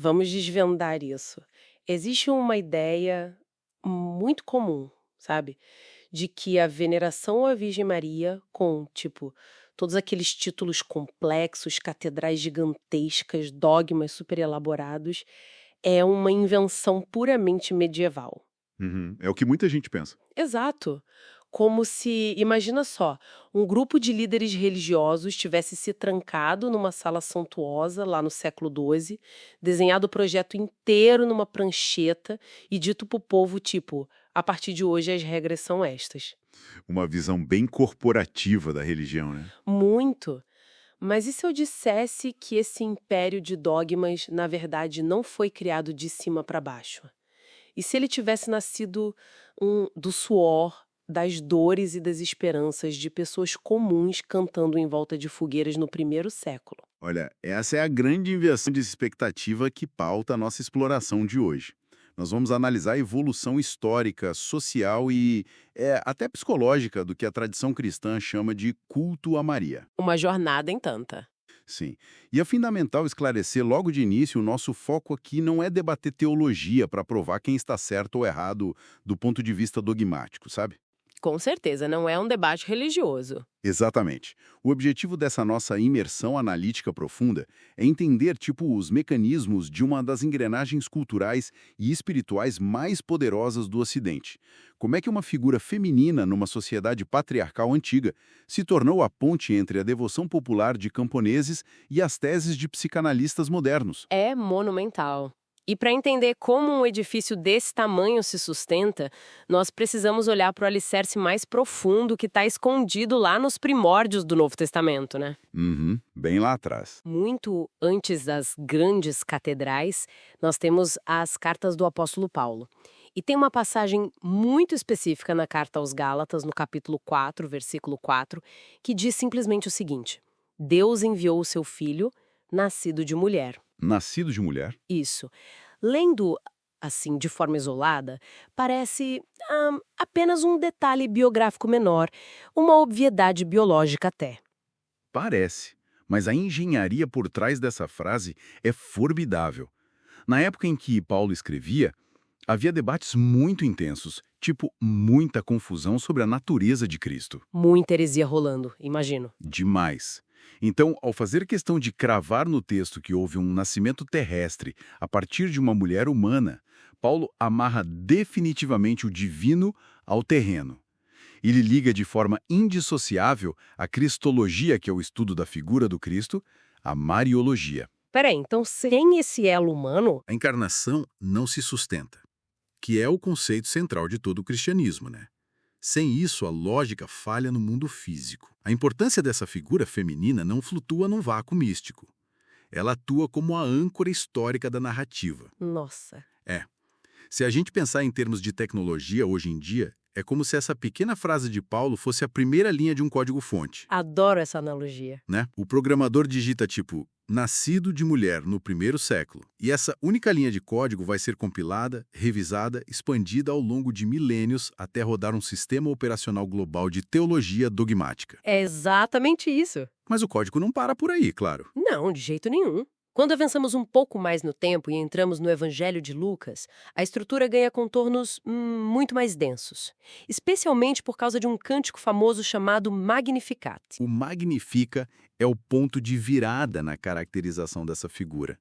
Vamos desvendar isso. Existe uma ideia muito comum, sabe? De que a veneração à Virgem Maria, com, tipo, todos aqueles títulos complexos, catedrais gigantescas, dogmas super elaborados, é uma invenção puramente medieval. Uhum. É o que muita gente pensa. Exato. Como se, imagina só, um grupo de líderes religiosos tivesse se trancado numa sala suntuosa lá no século XII, desenhado o projeto inteiro numa prancheta e dito pro povo, tipo, a partir de hoje as regras são estas. Uma visão bem corporativa da religião, né? Muito. Mas e se eu dissesse que esse império de dogmas, na verdade, não foi criado de cima para baixo? E se ele tivesse nascido do suor, das dores e das esperanças de pessoas comuns cantando em volta de fogueiras no primeiro século? Olha, essa é a grande inversão de expectativa que pauta a nossa exploração de hoje. Nós vamos analisar a evolução histórica, social e até psicológica do que a tradição cristã chama de culto a Maria. Uma jornada em tanta. Sim. E é fundamental esclarecer logo de início o nosso foco aqui não é debater teologia para provar quem está certo ou errado do ponto de vista dogmático, sabe? Com certeza, não é um debate religioso. Exatamente. O objetivo dessa nossa imersão analítica profunda é entender, tipo, os mecanismos de uma das engrenagens culturais e espirituais mais poderosas do Ocidente. Como é que uma figura feminina numa sociedade patriarcal antiga se tornou a ponte entre a devoção popular de camponeses e as teses de psicanalistas modernos? É monumental. E para entender como um edifício desse tamanho se sustenta, nós precisamos olhar para o alicerce mais profundo que está escondido lá nos primórdios do Novo Testamento, né? Uhum, bem lá atrás. Muito antes das grandes catedrais, nós temos as cartas do apóstolo Paulo. E tem uma passagem muito específica na carta aos Gálatas, no capítulo 4, versículo 4, que diz simplesmente o seguinte: Deus enviou o seu filho, nascido de mulher. Nascido de mulher? Isso. Lendo assim, de forma isolada, parece apenas um detalhe biográfico menor, uma obviedade biológica até. Parece, mas a engenharia por trás dessa frase é formidável. Na época em que Paulo escrevia, havia debates muito intensos, tipo muita confusão sobre a natureza de Cristo. Muita heresia rolando, imagino. Demais. Então, ao fazer questão de cravar no texto que houve um nascimento terrestre a partir de uma mulher humana, Paulo amarra definitivamente o divino ao terreno. Ele liga de forma indissociável a cristologia, que é o estudo da figura do Cristo, à mariologia. Peraí, então sem esse elo humano, A encarnação não se sustenta, que é o conceito central de todo o cristianismo, né? Sem isso, a lógica falha no mundo físico. A importância dessa figura feminina não flutua num vácuo místico. Ela atua como a âncora histórica da narrativa. nossa, É. Se a gente pensar em termos de tecnologia hoje em dia, é como se essa pequena frase de Paulo fosse a primeira linha de um código-fonte, adoro essa analogia. né? O programador digita tipo nascido de mulher no primeiro século, e essa única linha de código vai ser compilada, revisada, expandida ao longo de milênios até rodar um sistema operacional global de teologia dogmática. É exatamente isso. Mas o código não para por aí, claro. Não, de jeito nenhum. Quando avançamos um pouco mais no tempo e entramos no Evangelho de Lucas, a estrutura ganha contornos muito mais densos, especialmente por causa de um cântico famoso chamado Magnificat. O Magnifica é o ponto de virada na caracterização dessa figura.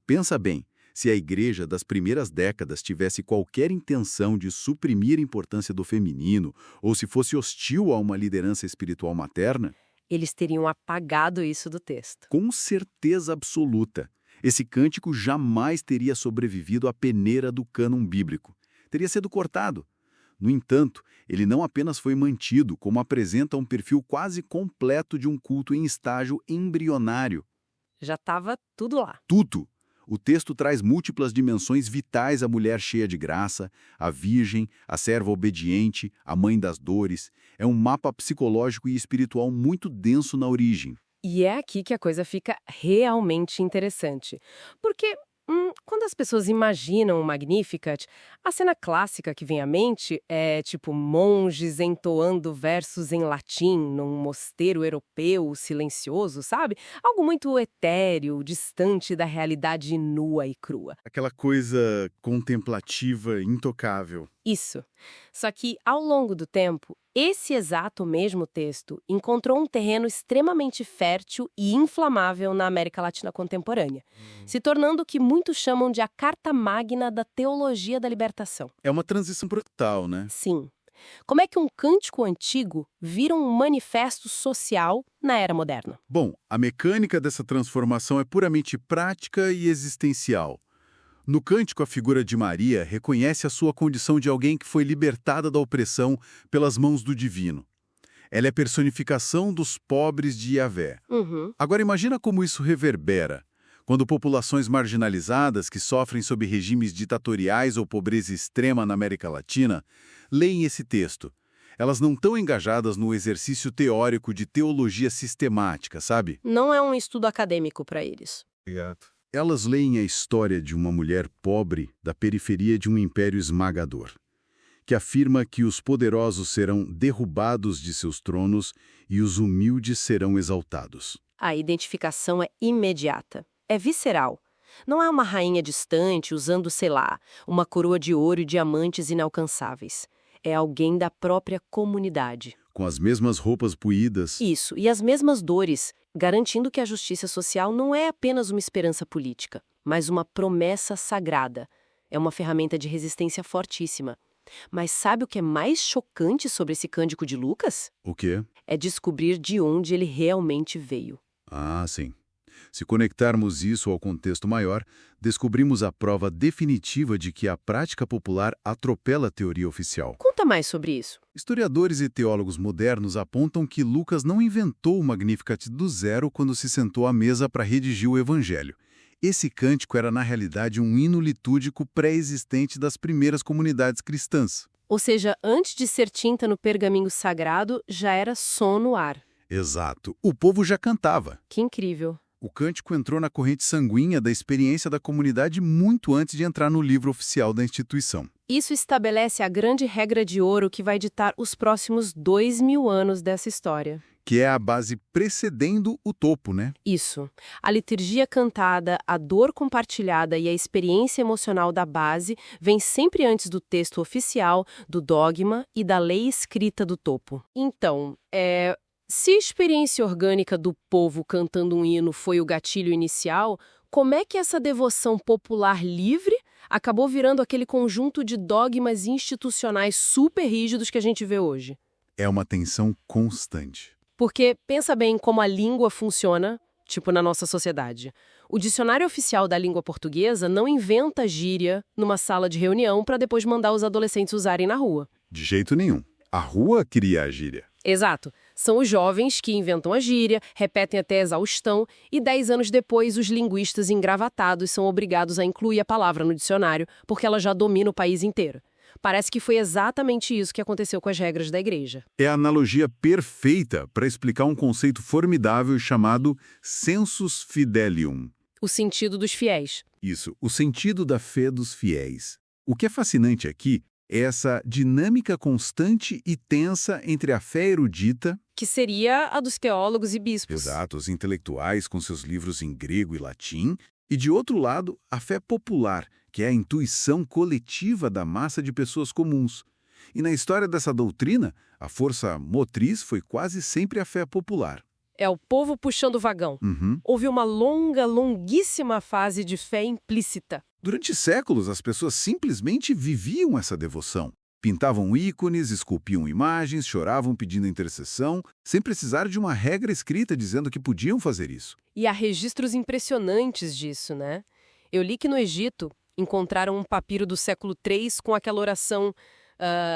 Pensa bem, se a igreja das primeiras décadas tivesse qualquer intenção de suprimir a importância do feminino, ou se fosse hostil a uma liderança espiritual materna, Eles teriam apagado isso do texto. com certeza absoluta, esse cântico jamais teria sobrevivido à peneira do cânon bíblico. Teria sido cortado. No entanto, ele não apenas foi mantido, como apresenta um perfil quase completo de um culto em estágio embrionário. Já estava tudo lá. Tudo. O texto traz múltiplas dimensões vitais à mulher cheia de graça, a virgem, a serva obediente, a mãe das dores. É um mapa psicológico e espiritual muito denso na origem. E é aqui que a coisa fica realmente interessante. Porque Quando as pessoas imaginam o Magnificat, a cena clássica que vem à mente é tipo monges entoando versos em latim num mosteiro europeu silencioso, sabe? Algo muito etéreo, distante da realidade nua e crua. Aquela coisa contemplativa, intocável. Isso. Só que, ao longo do tempo, esse exato mesmo texto encontrou um terreno extremamente fértil e inflamável na América Latina contemporânea, se tornando o que muitos chamam de a Carta Magna da Teologia da Libertação. É uma transição brutal, né? Sim. Como é que um cântico antigo vira um manifesto social na era moderna? Bom, a mecânica dessa transformação é puramente prática e existencial. No cântico, a figura de Maria reconhece a sua condição de alguém que foi libertada da opressão pelas mãos do divino. Ela é a personificação dos pobres de Yahvé. Agora imagina como isso reverbera, quando populações marginalizadas que sofrem sob regimes ditatoriais ou pobreza extrema na América Latina leem esse texto. Elas não estão engajadas no exercício teórico de teologia sistemática, sabe? Não é um estudo acadêmico para eles. Obrigado. Elas leem a história de uma mulher pobre da periferia de um império esmagador, que afirma que os poderosos serão derrubados de seus tronos e os humildes serão exaltados. A identificação é imediata. É visceral. Não é uma rainha distante usando, sei lá, uma coroa de ouro e diamantes inalcançáveis. É alguém da própria comunidade. Com as mesmas roupas puídas. Isso, e as mesmas dores, garantindo que a justiça social não é apenas uma esperança política, mas uma promessa sagrada. É uma ferramenta de resistência fortíssima. Mas sabe o que é mais chocante sobre esse cântico de Lucas? O quê? É descobrir de onde ele realmente veio. Ah, sim. Se conectarmos isso ao contexto maior, descobrimos a prova definitiva de que a prática popular atropela a teoria oficial. Conta mais sobre isso. Historiadores e teólogos modernos apontam que Lucas não inventou o Magnificat do zero quando se sentou à mesa para redigir o Evangelho. Esse cântico era, na realidade, um hino litúrgico pré-existente das primeiras comunidades cristãs. Ou seja, antes de ser tinta no pergaminho sagrado, já era som no ar. Exato. O povo já cantava. Que incrível. O cântico entrou na corrente sanguínea da experiência da comunidade muito antes de entrar no livro oficial da instituição. Isso estabelece a grande regra de ouro que vai ditar os próximos 2000 anos dessa história. Que é a base precedendo o topo, né? Isso. A liturgia cantada, a dor compartilhada e a experiência emocional da base vem sempre antes do texto oficial, do dogma e da lei escrita do topo. Então, se a experiência orgânica do povo cantando um hino foi o gatilho inicial, como é que essa devoção popular livre acabou virando aquele conjunto de dogmas institucionais super rígidos que a gente vê hoje? É uma tensão constante. Porque pensa bem como a língua funciona, tipo na nossa sociedade. O dicionário oficial da língua portuguesa não inventa gíria numa sala de reunião para depois mandar os adolescentes usarem na rua. De jeito nenhum. A rua cria a gíria. Exato. São os jovens que inventam a gíria, repetem até a exaustão e 10 anos depois os linguistas engravatados são obrigados a incluir a palavra no dicionário porque ela já domina o país inteiro. Parece que foi exatamente isso que aconteceu com as regras da igreja. É a analogia perfeita para explicar um conceito formidável chamado sensus fidelium. O sentido dos fiéis. Isso, o sentido da fé dos fiéis. O que é fascinante aqui é essa dinâmica constante e tensa entre a fé erudita, que seria a dos teólogos e bispos. Exato, os intelectuais com seus livros em grego e latim, e de outro lado, a fé popular, que é a intuição coletiva da massa de pessoas comuns. E na história dessa doutrina, a força motriz foi quase sempre a fé popular. É o povo puxando o vagão. Houve uma longuíssima fase de fé implícita. Durante séculos, as pessoas simplesmente viviam essa devoção. Pintavam ícones, esculpiam imagens, choravam pedindo intercessão, sem precisar de uma regra escrita dizendo que podiam fazer isso. E há registros impressionantes disso, né? Eu li que no Egito encontraram um papiro do século III com aquela oração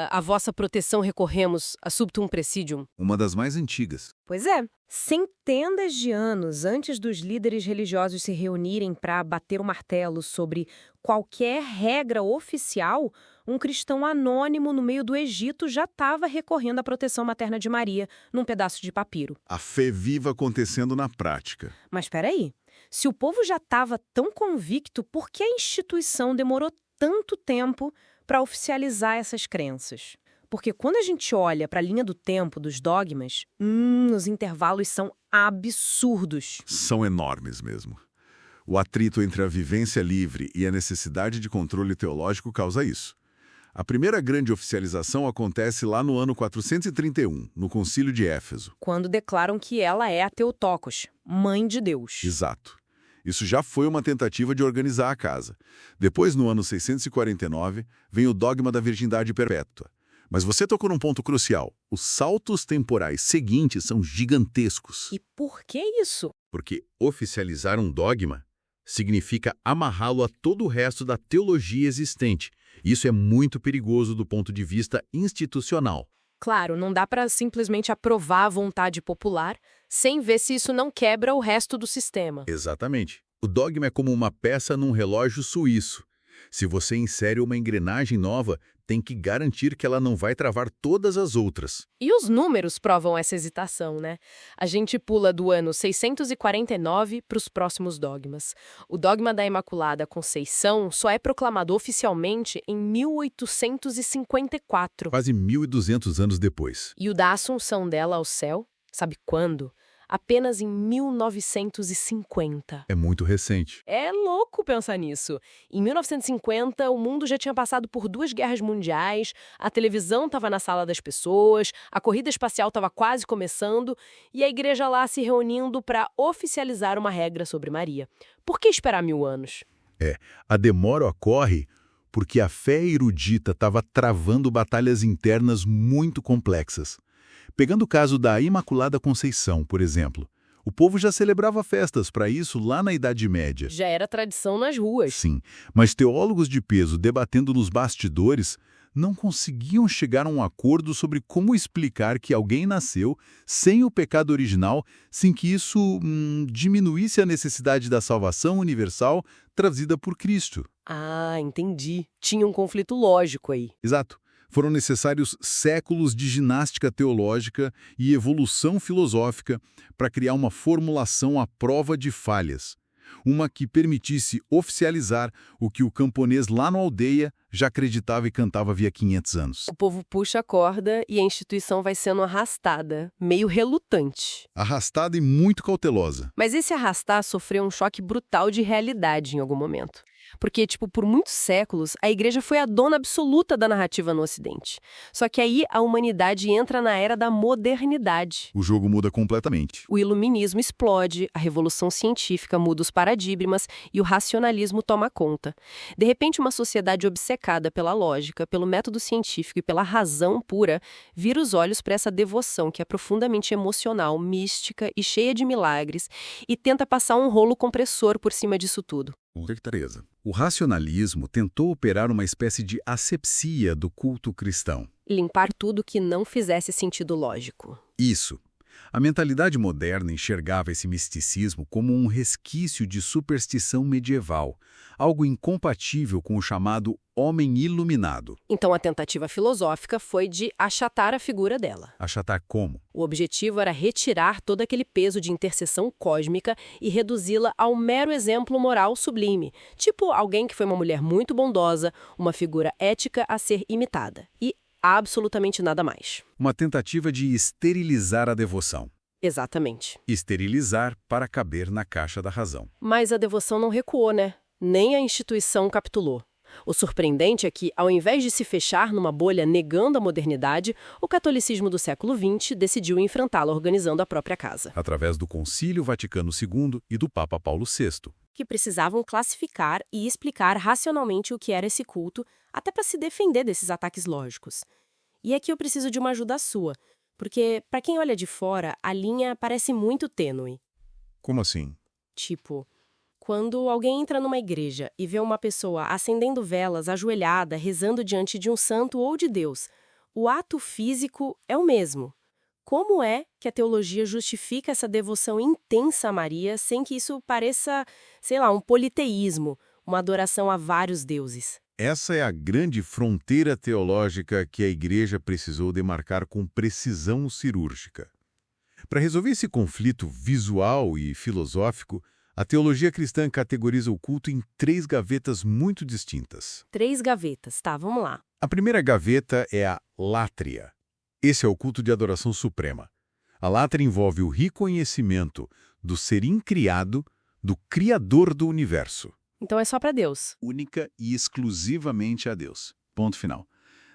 a vossa proteção recorremos, a subtum presidium. Uma das mais antigas. Pois é. Centenas de anos antes dos líderes religiosos se reunirem para bater o martelo sobre qualquer regra oficial, um cristão anônimo no meio do Egito já estava recorrendo à proteção materna de Maria num pedaço de papiro. A fé viva acontecendo na prática. Mas espera aí. Se o povo já estava tão convicto, por que a instituição demorou tanto tempo para oficializar essas crenças? Porque quando a gente olha para a linha do tempo dos dogmas, os intervalos são absurdos. São enormes mesmo. O atrito entre a vivência livre e a necessidade de controle teológico causa isso. A primeira grande oficialização acontece lá no ano 431, no Concílio de Éfeso. Quando declaram que ela é a Theotokos, mãe de Deus. Exato. Isso já foi uma tentativa de organizar a casa. Depois, no ano 649, vem o dogma da virgindade perpétua. Mas você tocou num ponto crucial. Os saltos temporais seguintes são gigantescos. E por que isso? Porque oficializar um dogma significa amarrá-lo a todo o resto da teologia existente. Isso é muito perigoso do ponto de vista institucional. Claro, não dá para simplesmente aprovar a vontade popular sem ver se isso não quebra o resto do sistema. Exatamente. O dogma é como uma peça num relógio suíço. Se você insere uma engrenagem nova, tem que garantir que ela não vai travar todas as outras. E os números provam essa hesitação, né? A gente pula do ano 649 para os próximos dogmas. O dogma da Imaculada Conceição só é proclamado oficialmente em 1854. Quase 1.200 anos depois. E o da Assunção dela ao céu, sabe quando? Apenas em 1950. É muito recente. É louco pensar nisso. Em 1950, o mundo já tinha passado por 2 guerras mundiais, a televisão estava na sala das pessoas, a corrida espacial estava quase começando e a igreja lá se reunindo para oficializar uma regra sobre Maria. Por que esperar 1000 anos? A demora ocorre porque a fé erudita estava travando batalhas internas muito complexas. Pegando o caso da Imaculada Conceição, por exemplo, o povo já celebrava festas para isso lá na Idade Média. Já era tradição nas ruas. Sim, mas teólogos de peso debatendo nos bastidores não conseguiam chegar a um acordo sobre como explicar que alguém nasceu sem o pecado original, sem que isso diminuísse a necessidade da salvação universal trazida por Cristo. Ah, entendi. Tinha um conflito lógico aí. Exato. Foram necessários séculos de ginástica teológica e evolução filosófica para criar uma formulação à prova de falhas. Uma que permitisse oficializar o que o camponês lá na aldeia já acreditava e cantava havia 500 anos. O povo puxa a corda e a instituição vai sendo arrastada, meio relutante. Arrastada e muito cautelosa. Mas esse arrastar sofreu um choque brutal de realidade em algum momento. Porque, por muitos séculos, a igreja foi a dona absoluta da narrativa no Ocidente. Só que aí a humanidade entra na era da modernidade. O jogo muda completamente. O iluminismo explode, a revolução científica muda os paradigmas e o racionalismo toma conta. De repente, uma sociedade obcecada pela lógica, pelo método científico e pela razão pura, vira os olhos para essa devoção que é profundamente emocional, mística e cheia de milagres e tenta passar um rolo compressor por cima disso tudo. Com certeza. O racionalismo tentou operar uma espécie de asepsia do culto cristão. Limpar tudo que não fizesse sentido lógico. Isso. A mentalidade moderna enxergava esse misticismo como um resquício de superstição medieval, algo incompatível com o chamado homem iluminado. Então a tentativa filosófica foi de achatar a figura dela. Achatar como? O objetivo era retirar todo aquele peso de intercessão cósmica e reduzi-la ao mero exemplo moral sublime, tipo alguém que foi uma mulher muito bondosa, uma figura ética a ser imitada. E absolutamente nada mais. Uma tentativa de esterilizar a devoção. Exatamente. Esterilizar para caber na caixa da razão. Mas a devoção não recuou, né? Nem a instituição capitulou. O surpreendente é que, ao invés de se fechar numa bolha negando a modernidade, o catolicismo do século XX decidiu enfrentá-la organizando a própria casa. Através do Concílio Vaticano II e do Papa Paulo VI. Que precisavam classificar e explicar racionalmente o que era esse culto, até para se defender desses ataques lógicos. E aqui eu preciso de uma ajuda sua, porque, para quem olha de fora, a linha parece muito tênue. Como assim? Quando alguém entra numa igreja e vê uma pessoa acendendo velas, ajoelhada, rezando diante de um santo ou de Deus, o ato físico é o mesmo. Como é que a teologia justifica essa devoção intensa a Maria sem que isso pareça, um politeísmo, uma adoração a vários deuses? Essa é a grande fronteira teológica que a Igreja precisou demarcar com precisão cirúrgica. Para resolver esse conflito visual e filosófico, A teologia cristã categoriza o culto em 3 gavetas muito distintas. 3 gavetas, tá, vamos lá. A primeira gaveta é a látria. Esse é o culto de adoração suprema. A látria envolve o reconhecimento do ser incriado, do Criador do universo. Então é só para Deus. Única e exclusivamente a Deus. Ponto final.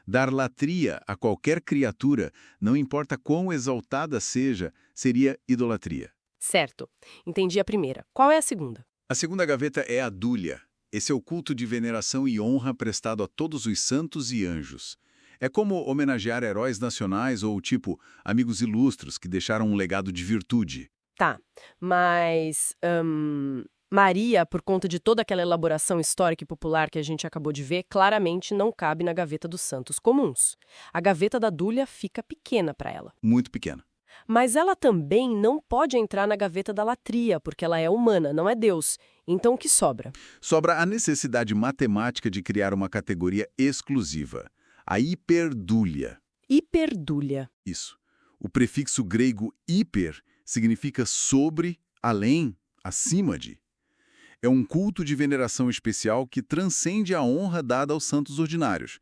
Dar latria a qualquer criatura, não importa quão exaltada seja, seria idolatria. Certo. Entendi a primeira. Qual é a segunda? A segunda gaveta é a dúlia. Esse é o culto de veneração e honra prestado a todos os santos e anjos. É como homenagear heróis nacionais ou, tipo, amigos ilustres que deixaram um legado de virtude. Tá, mas Maria, por conta de toda aquela elaboração histórica e popular que a gente acabou de ver, claramente não cabe na gaveta dos santos comuns. A gaveta da dúlia fica pequena para ela. Muito pequena. Mas ela também não pode entrar na gaveta da latria, porque ela é humana, não é Deus. Então o que sobra? Sobra a necessidade matemática de criar uma categoria exclusiva. A hiperdúlia. Hiperdúlia. Isso. O prefixo grego hiper significa sobre, além, acima de. É um culto de veneração especial que transcende a honra dada aos santos ordinários,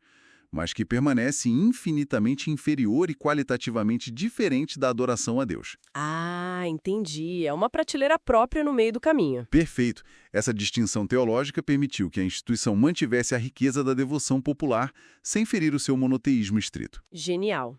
mas que permanece infinitamente inferior e qualitativamente diferente da adoração a Deus. Ah, entendi. É uma prateleira própria no meio do caminho. Perfeito. Essa distinção teológica permitiu que a instituição mantivesse a riqueza da devoção popular sem ferir o seu monoteísmo estrito. Genial.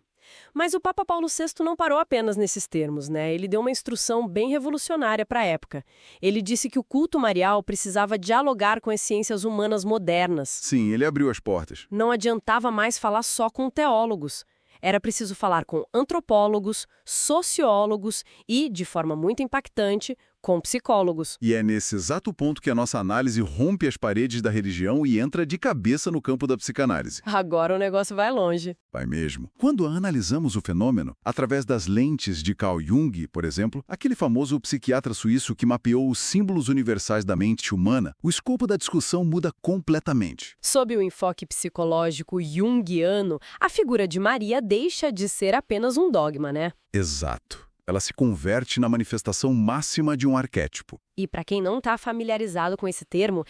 Mas o Papa Paulo VI não parou apenas nesses termos, né? Ele deu uma instrução bem revolucionária para a época. Ele disse que o culto marial precisava dialogar com as ciências humanas modernas. Sim, ele abriu as portas. Não adiantava mais falar só com teólogos. Era preciso falar com antropólogos, sociólogos e, de forma muito impactante, com psicólogos. E é nesse exato ponto que a nossa análise rompe as paredes da religião e entra de cabeça no campo da psicanálise. Agora o negócio vai longe. Vai mesmo. Quando analisamos o fenômeno, através das lentes de Carl Jung, por exemplo, aquele famoso psiquiatra suíço que mapeou os símbolos universais da mente humana, o escopo da discussão muda completamente. Sob o enfoque psicológico junguiano, a figura de Maria deixa de ser apenas um dogma, né? Exato. Ela se converte na manifestação máxima de um arquétipo. E para quem não está familiarizado com esse termo,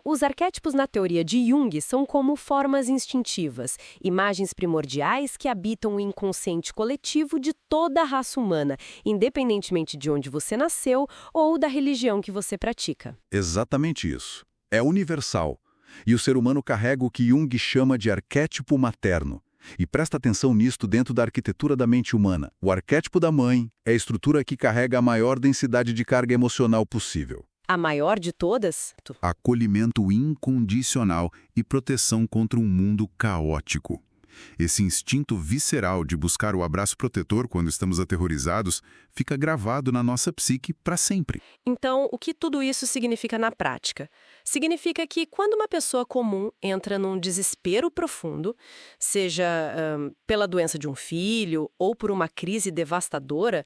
os arquétipos na teoria de Jung são como formas instintivas, imagens primordiais que habitam o inconsciente coletivo de toda a raça humana, independentemente de onde você nasceu ou da religião que você pratica. Exatamente isso. É universal. E o ser humano carrega o que Jung chama de arquétipo materno. E presta atenção nisto dentro da arquitetura da mente humana. O arquétipo da mãe é a estrutura que carrega a maior densidade de carga emocional possível. A maior de todas? Acolhimento incondicional e proteção contra um mundo caótico. Esse instinto visceral de buscar o abraço protetor quando estamos aterrorizados fica gravado na nossa psique para sempre. Então, o que tudo isso significa na prática? Significa que quando uma pessoa comum entra num desespero profundo, seja pela doença de um filho ou por uma crise devastadora,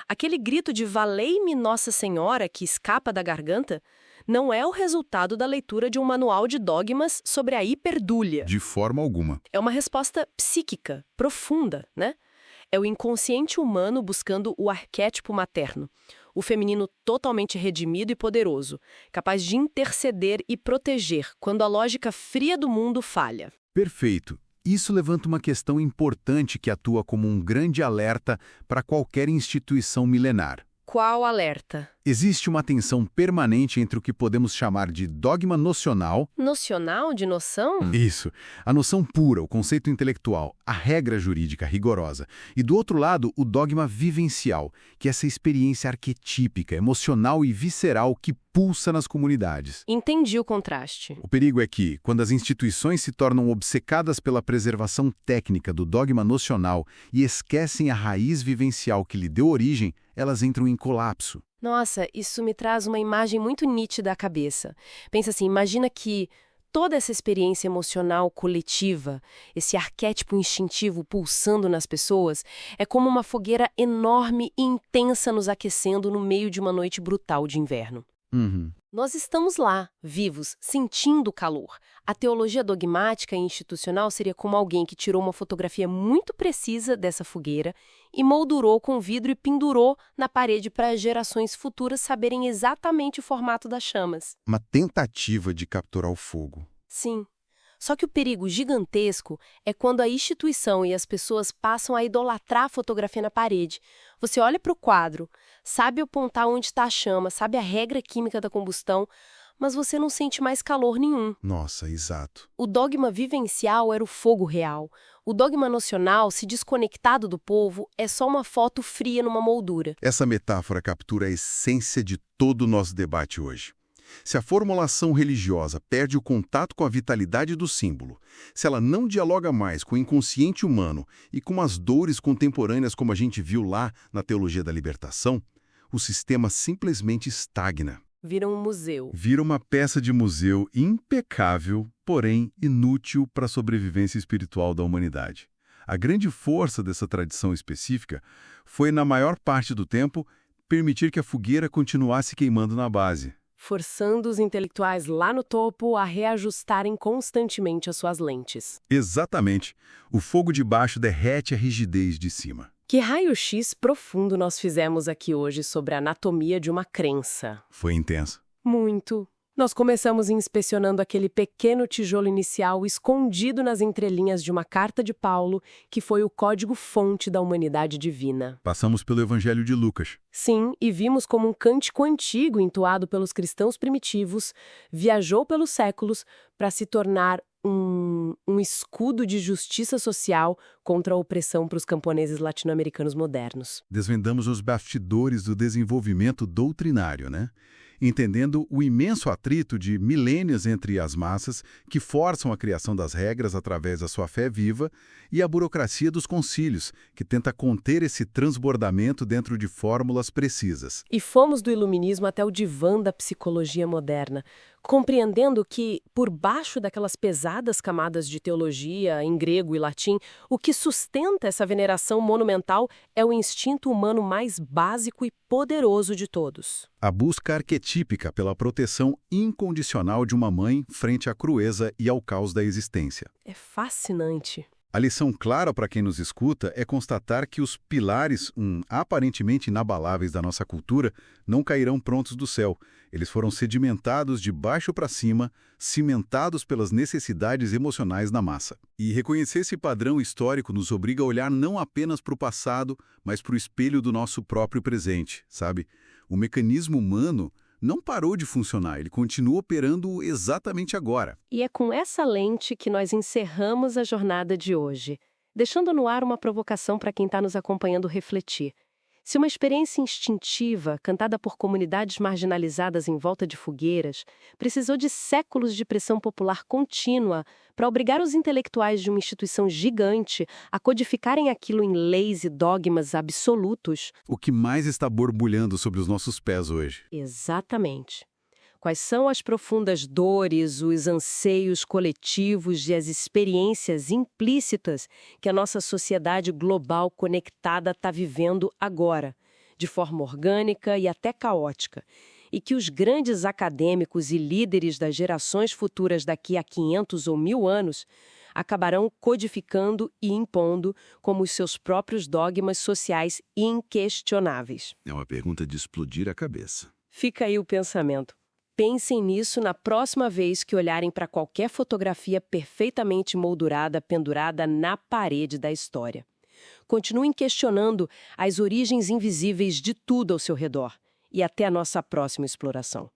aquele grito de "Valei-me Nossa Senhora" que escapa da garganta não é o resultado da leitura de um manual de dogmas sobre a hiperdúlia. De forma alguma. É uma resposta psíquica, profunda, né? É o inconsciente humano buscando o arquétipo materno, o feminino totalmente redimido e poderoso, capaz de interceder e proteger quando a lógica fria do mundo falha. Perfeito. Isso levanta uma questão importante que atua como um grande alerta para qualquer instituição milenar. Qual alerta? Existe uma tensão permanente entre o que podemos chamar de dogma nocional... Nocional? De noção? Isso. A noção pura, o conceito intelectual, a regra jurídica rigorosa. E do outro lado, o dogma vivencial, que é essa experiência arquetípica, emocional e visceral que pulsa nas comunidades. Entendi o contraste. O perigo é que, quando as instituições se tornam obcecadas pela preservação técnica do dogma nocional e esquecem a raiz vivencial que lhe deu origem, elas entram em colapso. Nossa, isso me traz uma imagem muito nítida à cabeça. Pensa assim, imagina que toda essa experiência emocional coletiva, esse arquétipo instintivo pulsando nas pessoas, é como uma fogueira enorme e intensa nos aquecendo no meio de uma noite brutal de inverno. Nós estamos lá, vivos, sentindo o calor. A teologia dogmática e institucional seria como alguém que tirou uma fotografia muito precisa dessa fogueira e moldurou com vidro e pendurou na parede para as gerações futuras saberem exatamente o formato das chamas. Uma tentativa de capturar o fogo. Sim. Só que o perigo gigantesco é quando a instituição e as pessoas passam a idolatrar a fotografia na parede. Você olha para o quadro, sabe apontar onde está a chama, sabe a regra química da combustão, mas você não sente mais calor nenhum. Nossa, exato. O dogma vivencial era o fogo real. O dogma nocional, se desconectado do povo, é só uma foto fria numa moldura. Essa metáfora captura a essência de todo o nosso debate hoje. Se a formulação religiosa perde o contato com a vitalidade do símbolo, se ela não dialoga mais com o inconsciente humano e com as dores contemporâneas como a gente viu lá na teologia da libertação, o sistema simplesmente estagna. Vira um museu. Vira uma peça de museu impecável, porém inútil para a sobrevivência espiritual da humanidade. A grande força dessa tradição específica foi, na maior parte do tempo, permitir que a fogueira continuasse queimando na base, Forçando os intelectuais lá no topo a reajustarem constantemente as suas lentes. Exatamente. O fogo de baixo derrete a rigidez de cima. Que raio-x profundo nós fizemos aqui hoje sobre a anatomia de uma crença. Foi intenso. Muito. Nós começamos inspecionando aquele pequeno tijolo inicial escondido nas entrelinhas de uma carta de Paulo, que foi o código-fonte da humanidade divina. Passamos pelo Evangelho de Lucas. Sim, e vimos como um cântico antigo entoado pelos cristãos primitivos viajou pelos séculos para se tornar um escudo de justiça social contra a opressão para os camponeses latino-americanos modernos. Desvendamos os bastidores do desenvolvimento doutrinário, né? Entendendo o imenso atrito de milênios entre as massas que forçam a criação das regras através da sua fé viva e a burocracia dos concílios, que tenta conter esse transbordamento dentro de fórmulas precisas. E fomos do iluminismo até o divã da psicologia moderna, compreendendo que, por baixo daquelas pesadas camadas de teologia em grego e latim, o que sustenta essa veneração monumental é o instinto humano mais básico e poderoso de todos. A busca arquetípica pela proteção incondicional de uma mãe frente à crueza e ao caos da existência. É fascinante. A lição clara para quem nos escuta é constatar que os pilares, aparentemente inabaláveis da nossa cultura, não cairão prontos do céu. Eles foram sedimentados de baixo para cima, cimentados pelas necessidades emocionais da massa. E reconhecer esse padrão histórico nos obriga a olhar não apenas para o passado, mas para o espelho do nosso próprio presente, sabe? O mecanismo humano não parou de funcionar, ele continua operando exatamente agora. E é com essa lente que nós encerramos a jornada de hoje, deixando no ar uma provocação para quem está nos acompanhando refletir. Se uma experiência instintiva, cantada por comunidades marginalizadas em volta de fogueiras, precisou de séculos de pressão popular contínua para obrigar os intelectuais de uma instituição gigante a codificarem aquilo em leis e dogmas absolutos... O que mais está borbulhando sobre os nossos pés hoje? Exatamente. Quais são as profundas dores, os anseios coletivos e as experiências implícitas que a nossa sociedade global conectada está vivendo agora, de forma orgânica e até caótica, e que os grandes acadêmicos e líderes das gerações futuras daqui a 500 ou 1000 anos acabarão codificando e impondo como os seus próprios dogmas sociais inquestionáveis? É uma pergunta de explodir a cabeça. Fica aí o pensamento. Pensem nisso na próxima vez que olharem para qualquer fotografia perfeitamente moldurada, pendurada na parede da história. Continuem questionando as origens invisíveis de tudo ao seu redor. E até a nossa próxima exploração.